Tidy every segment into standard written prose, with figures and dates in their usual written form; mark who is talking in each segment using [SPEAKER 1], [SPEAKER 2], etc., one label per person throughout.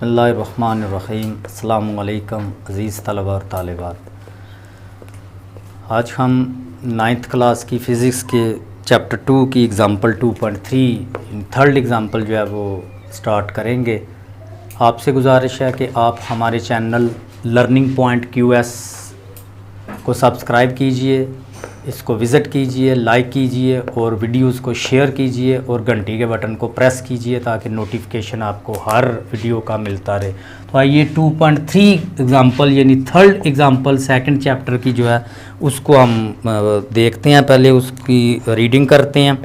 [SPEAKER 1] बिस्मिल्लाहिर्रहमानिर्रहीम। अस्सलामु अलैकुम अज़ीज़ तलबा और तालिबात। आज हम 9th क्लास की फ़िज़िक्स के चैप्टर 2 की एग्ज़ाम्पल 2.3 थर्ड एग्ज़ाम्पल जो है वो स्टार्ट करेंगे। आपसे गुजारिश है कि आप हमारे चैनल लर्निंग पॉइंट QS को सब्सक्राइब कीजिए, इसको विज़िट कीजिए, लाइक कीजिए और वीडियोस को शेयर कीजिए और घंटी के बटन को प्रेस कीजिए ताकि नोटिफिकेशन आपको हर वीडियो का मिलता रहे। तो आइए 2.3 एग्ज़ाम्पल यानी थर्ड एग्ज़ाम्पल सेकंड चैप्टर की जो है उसको हम देखते हैं। पहले उसकी रीडिंग करते हैं।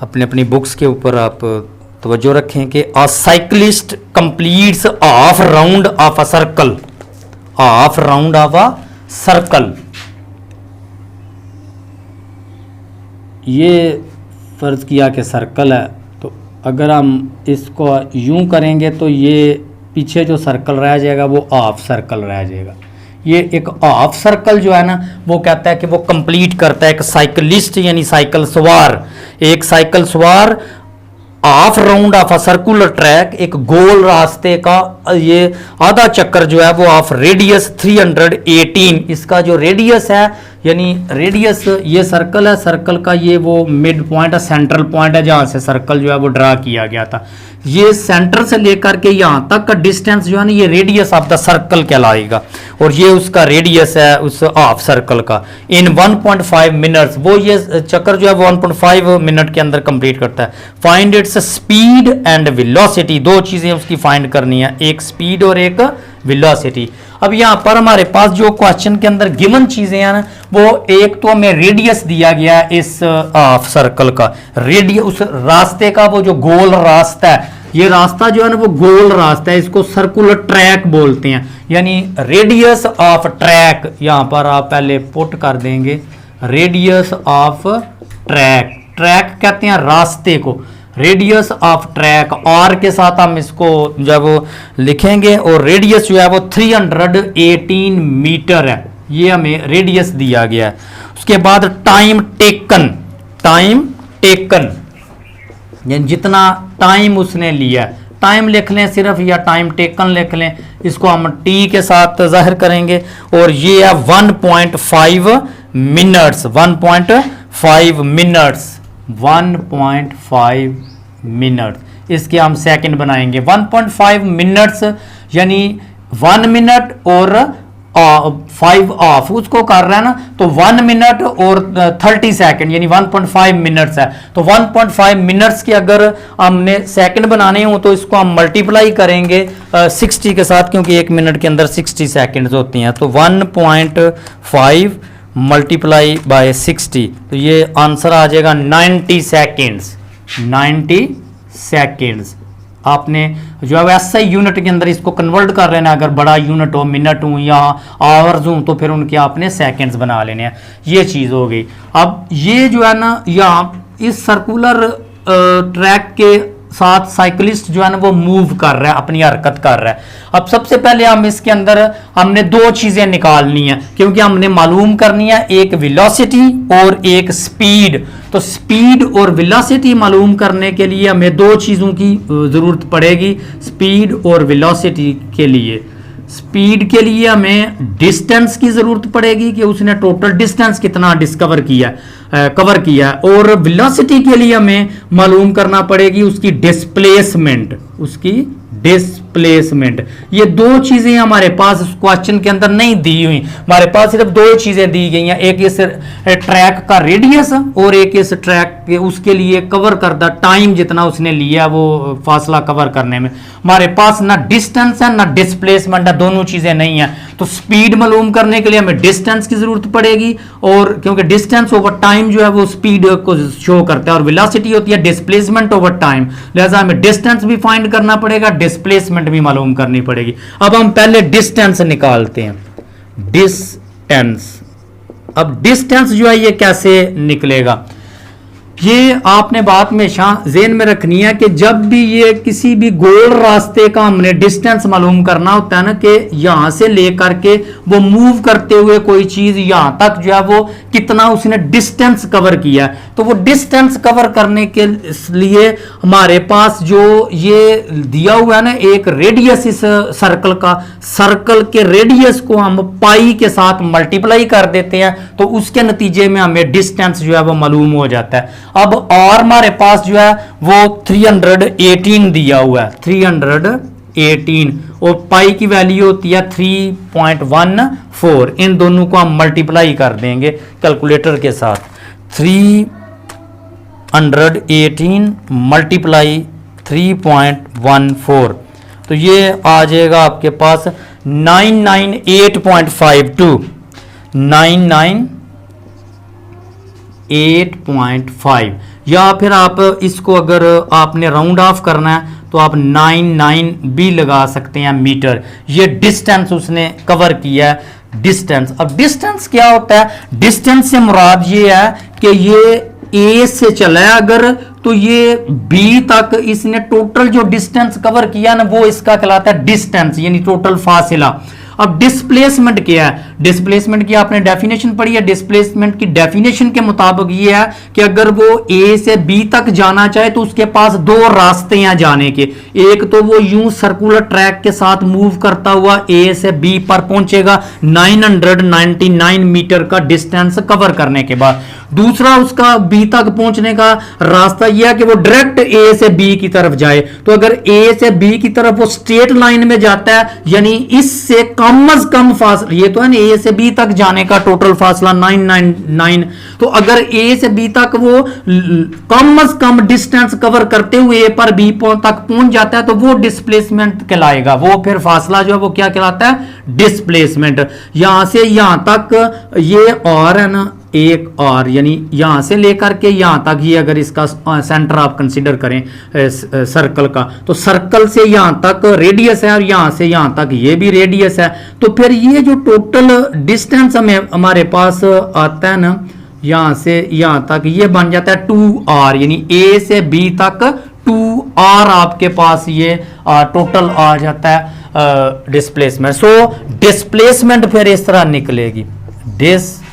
[SPEAKER 1] अपने अपनी बुक्स के ऊपर आप तवज्जो रखें कि अ cyclist completes half round of a circle, half round of a circle. ये फ़र्ज़ किया कि सर्कल है, तो अगर हम इसको यूं करेंगे तो ये पीछे जो सर्कल रह जाएगा वो हाफ सर्कल रह जाएगा। ये एक हाफ सर्कल जो है ना वो कहता है कि वो कंप्लीट करता है एक साइकिलिस्ट यानी साइकिल सवार, एक साइकिल सवार half round of a circular track, एक गोल रास्ते का ये आधा चक्कर जो है वो ऑफ रेडियस 318। इसका जो रेडियस है यानी रेडियस ये सर्कल है, सर्कल का ये वो मिड पॉइंट है, सेंट्रल पॉइंट है जहाँ से सर्कल जो है वो ड्रा किया गया था। ये सेंटर से लेकर के यहाँ तक का डिस्टेंस जो है ना ये रेडियस ऑफ द सर्कल कहलाएगा और ये उसका रेडियस है उस हाफ सर्कल का। इन 1.5 मिनट्स वो ये चक्कर जो है वो 1.5 मिनट के अंदर कंप्लीट करता है। Find its speed and velocity, दो चीज़ें उसकी फाइंड करनी है, एक स्पीड और एक वेलोसिटी। अब यहाँ पर हमारे पास जो क्वेश्चन के अंदर गिवन चीजें हैं ना वो एक तो हमें रेडियस दिया गया है इस हाफ सर्कल का, रेडियस उस रास्ते का, वो जो गोल रास्ता है, ये रास्ता जो है ना वो गोल रास्ता है, इसको सर्कुलर ट्रैक बोलते हैं। यानी रेडियस ऑफ ट्रैक यहाँ पर आप पहले पुट कर देंगे, रेडियस ऑफ ट्रैक, ट्रैक कहते हैं रास्ते को, रेडियस ऑफ ट्रैक आर के साथ हम इसको जब लिखेंगे और रेडियस जो है वो 318 मीटर है, ये हमें रेडियस दिया गया है। उसके बाद टाइम टेकन, टाइम टेकन यानी जितना टाइम उसने लिया, टाइम लिख लें सिर्फ या टाइम टेकन लिख लें, इसको हम टी के साथ जाहिर करेंगे और ये है 1.5 मिनट्स, 1.5 मिनट्स, 1.5 मिनट। इसके हम सेकंड बनाएंगे। 1.5 मिनट्स यानी 1 मिनट और 5 ऑफ उसको कर रहा है ना, तो 1 मिनट और 30 सेकंड यानी 1.5 मिनट्स है। तो 1.5 मिनट्स के अगर हमने सेकंड बनाने हो तो इसको हम मल्टीप्लाई करेंगे 60 के साथ, क्योंकि 1 मिनट के अंदर 60 सेकंड्स होती हैं। तो 1.5 मल्टीप्लाई बाय 60, तो ये आंसर आ जाएगा 90 सेकेंड्स, 90 सेकेंड्स। आपने जो है वैसे यूनिट के अंदर इसको कन्वर्ट कर लेना, अगर बड़ा यूनिट हो, मिनट हो या आवर्स हो तो फिर उनके आपने सेकेंड्स बना लेने हैं। ये चीज़ हो गई। अब ये जो है ना यहाँ इस सर्कुलर ट्रैक के साथ साइकिलिस्ट जो है ना वो मूव कर रहा है, अपनी हरकत कर रहा है। अब सबसे पहले हम इसके अंदर हमने दो चीजें निकालनी है, क्योंकि हमने मालूम करनी है एक वेलोसिटी और एक स्पीड। तो स्पीड और वेलोसिटी मालूम करने के लिए हमें दो चीजों की जरूरत पड़ेगी। स्पीड और वेलोसिटी के लिए, स्पीड के लिए हमें डिस्टेंस की जरूरत पड़ेगी कि उसने टोटल डिस्टेंस कितना कवर किया है, और वेलोसिटी के लिए हमें मालूम करना पड़ेगी उसकी डिस्प्लेसमेंट, उसकी डिस्प्लेसमेंट। ये दो चीजें हमारे पास इस क्वेश्चन के अंदर नहीं दी हुई, हमारे पास सिर्फ दो चीजें दी गई हैं, एक इस ट्रैक का रेडियस और एक इस ट्रैक के उसके लिए कवर करदा टाइम जितना उसने लिया वो फासला कवर करने में। हमारे पास ना डिस्टेंस है ना डिस्प्लेसमेंट है, दोनों चीजें नहीं है। तो स्पीड मालूम करने के लिए हमें डिस्टेंस की जरूरत पड़ेगी, और क्योंकि डिस्टेंस ओवर टाइम जो है वो स्पीड को शो करता है, और वेलोसिटी होती है डिस्प्लेसमेंट ओवर टाइम, लिहाजा हमें डिस्टेंस भी फाइंड करना पड़ेगा, डिस्प्लेसमेंट भी मालूम करनी पड़ेगी। अब हम पहले डिस्टेंस निकालते हैं, डिस्टेंस। अब डिस्टेंस जो है ये कैसे निकलेगा, ये आपने बात हमेशा ज़हन में रखनी है कि जब भी ये किसी भी गोल रास्ते का हमने डिस्टेंस मालूम करना होता है ना, कि यहां से लेकर के वो मूव करते हुए कोई चीज यहां तक जो है वो कितना उसने डिस्टेंस कवर किया है, तो वो डिस्टेंस कवर करने के लिए हमारे पास जो ये दिया हुआ है ना एक रेडियस इस सर्कल का, सर्कल के रेडियस को हम पाई के साथ मल्टीप्लाई कर देते हैं, तो उसके नतीजे में हमें डिस्टेंस जो है वो मालूम हो जाता है। अब और हमारे पास जो है वो 318 दिया हुआ है, 318, और पाई की वैल्यू होती है 3.14। इन दोनों को हम मल्टीप्लाई कर देंगे कैलकुलेटर के साथ। 318 मल्टीप्लाई 3.14, तो ये आ जाएगा आपके पास 998.52, 998.5, या फिर आप इसको अगर आपने राउंड ऑफ करना है तो आप 99 भी लगा सकते हैं मीटर। ये डिस्टेंस उसने कवर किया है, डिस्टेंस। अब डिस्टेंस क्या होता है, डिस्टेंस से मुराद ये है कि ये ए से चला है अगर, तो ये बी तक इसने टोटल जो डिस्टेंस कवर किया ना वो इसका कहलाता है डिस्टेंस, यानी टोटल फासिला। अब डिस्प्लेसमेंट क्या है, डिस्प्लेसमेंट की आपने डेफिनेशन पढ़ी है। डिस्प्लेसमेंट की डेफिनेशन के मुताबिक ये है कि अगर वो ए से बी तक जाना चाहे तो उसके पास दो रास्ते हैं जाने के। एक तो वो यूं सर्कुलर ट्रैक के साथ मूव करता हुआ ए से बी पर पहुंचेगा 999 मीटर का डिस्टेंस कवर करने के बाद। दूसरा उसका बी तक पहुंचने का रास्ता यह है कि वो डायरेक्ट ए से बी की तरफ जाए। तो अगर ए से बी की तरफ वो स्ट्रेट लाइन में जाता है, यानी इससे कम से कम फासला, ये तो है ना ए से बी तक जाने का टोटल फासला 999, तो अगर ए से बी तक वो कम से कम डिस्टेंस कवर करते हुए ए पर बी तक पहुंच जाता है तो वो डिस्प्लेसमेंट कहलाएगा। वो फिर फासला जो है वो क्या कहलाता है, डिस्प्लेसमेंट। यहां से यहां तक ये और है ना एक और, यानी यहां से लेकर के यहां तक, ये अगर इसका सेंटर आप कंसीडर करें सर्कल का, तो सर्कल से यहां तक रेडियस है और यहां से यहां तक ये भी रेडियस है। तो फिर ये जो टोटल डिस्टेंस हमें हमारे पास आता है ना यहां से यहां तक, ये बन जाता है 2r, यानी ए से बी तक 2r आपके पास ये टोटल आ जाता है डिस्प्लेसमेंट। सो डिस्प्लेसमेंट फिर इस तरह निकलेगी, displacement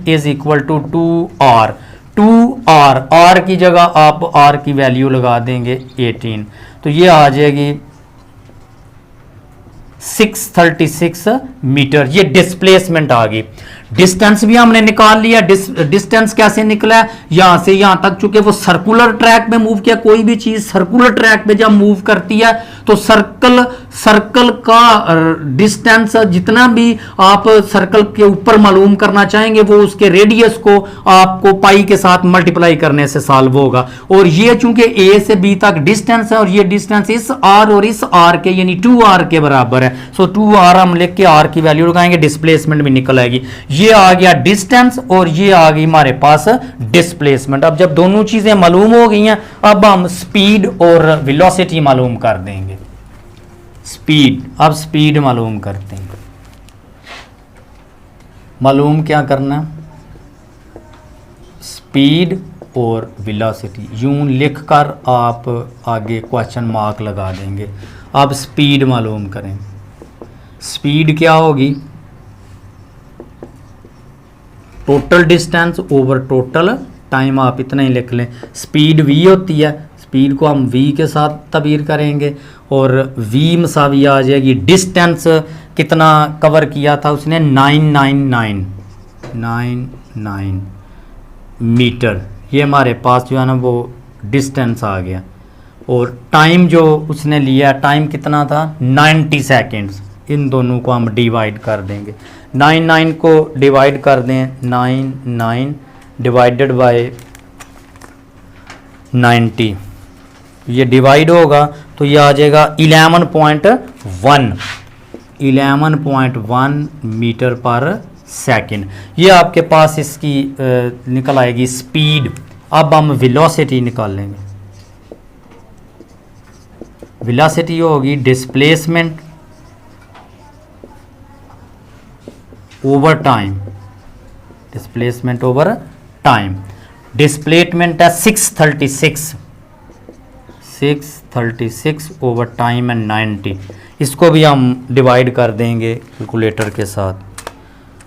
[SPEAKER 1] is equal to 2r, 2r, r की जगह आप r की वैल्यू लगा देंगे 18, तो ये आ जाएगी 636 मीटर। ये डिस्प्लेसमेंट आ गई। डिस्टेंस भी हमने निकाल लिया। डिस्टेंस कैसे निकला है, यहां से यहां तक, चूंकि वो सर्कुलर ट्रैक में मूव किया, कोई भी चीज सर्कुलर ट्रैक में जब मूव करती है तो सर्कल का डिस्टेंस जितना भी आप सर्कल के ऊपर मालूम करना चाहेंगे वो उसके रेडियस को आपको पाई के साथ मल्टीप्लाई करने से सॉल्व होगा। और ये चूंकि ए से बी तक डिस्टेंस है और ये डिस्टेंस इस आर और इस आर के यानी 2r के बराबर है। सो 2r हम लिख के r की वैल्यू लगाएंगे, डिस्प्लेसमेंट भी निकल आएगी। ये आ गया डिस्टेंस और ये आ गई हमारे पास डिस्प्लेसमेंट। अब जब दोनों चीजें मालूम हो गई हैं, अब हम स्पीड और वेलोसिटी मालूम कर देंगे। स्पीड, अब स्पीड मालूम करते हैं। मालूम क्या करना, स्पीड और वेलोसिटी यूं लिखकर आप आगे क्वेश्चन मार्क लगा देंगे। अब स्पीड मालूम करें। स्पीड क्या होगी, total distance over total time, आप इतना ही लिख लें। स्पीड v होती है, स्पीड को हम v के साथ तबीर करेंगे और v मसावी आ जाएगी डिस्टेंस कितना कवर किया था उसने, 999 मीटर। ये हमारे पास जो है ना वो डिस्टेंस आ गया। और टाइम जो उसने लिया, टाइम कितना था, 90 सेकेंड्स। इन दोनों को हम डिवाइड कर देंगे। 99 को डिवाइड कर दें, 99 डिवाइडेड बाय 90, ये डिवाइड होगा तो ये आ जाएगा 11.1 मीटर पर सेकंड। ये आपके पास इसकी निकल आएगी स्पीड। अब हम वेलोसिटी निकालेंगे। वेलोसिटी होगी displacement over time, displacement over time. Displacement है 636 ओवर टाइम एंड 90। इसको भी हम डिवाइड कर देंगे कैलकुलेटर के साथ।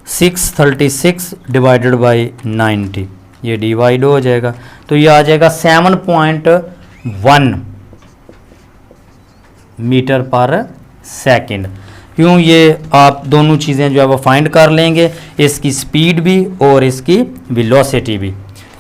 [SPEAKER 1] 636 डिवाइडेड बाई 90, ये डिवाइड हो जाएगा तो ये आ जाएगा 7.1 मीटर पर सेकंड। क्यों, ये आप दोनों चीज़ें जो है वो फाइंड कर लेंगे, इसकी स्पीड भी और इसकी वेलोसिटी भी।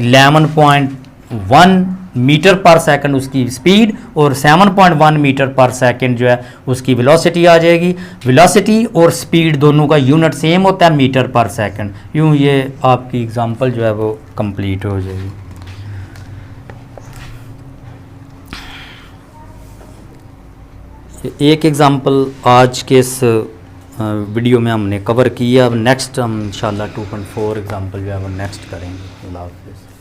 [SPEAKER 1] 11.1 मीटर पर सेकंड उसकी स्पीड और 7.1 मीटर पर सेकंड जो है उसकी वेलोसिटी आ जाएगी। वेलोसिटी और स्पीड दोनों का यूनिट सेम होता है मीटर पर सेकंड। यूँ ये आपकी एग्जांपल जो है वो कंप्लीट हो जाएगी। एक एग्जांपल आज के इस वीडियो में हमने कवर किया। अब नेक्स्ट हम इंशाल्लाह 2.4 एग्जांपल जो है वो नेक्स्ट करेंगे। अल्लाह हाफ़िज़।